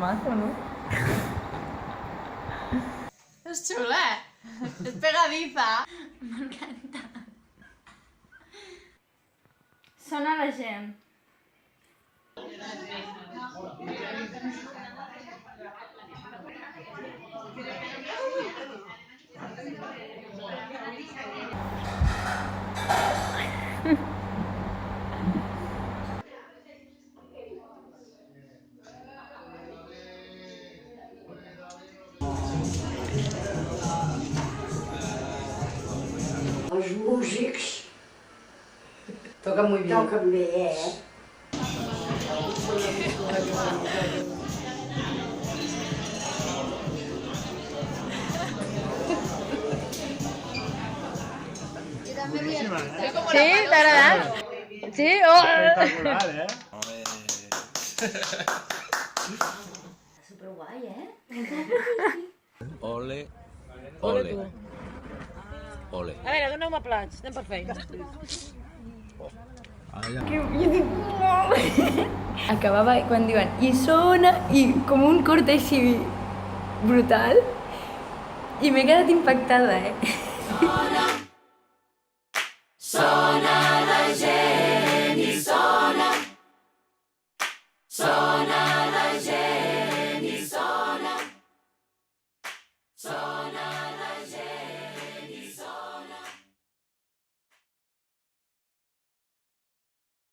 mazo, ¿no? És xula, és pegadiza. M'encanta. Sona la gent. Els músics Toca muy bien. toquen bé, Sí, t'ha agradat? Sí? Oh! Espectacular, Superguai, Ole, ole, ole. A veure, doneu-me plats, anem per feina. Acabava quan diuen i sona i com un corte així brutal i m'he quedat impactada,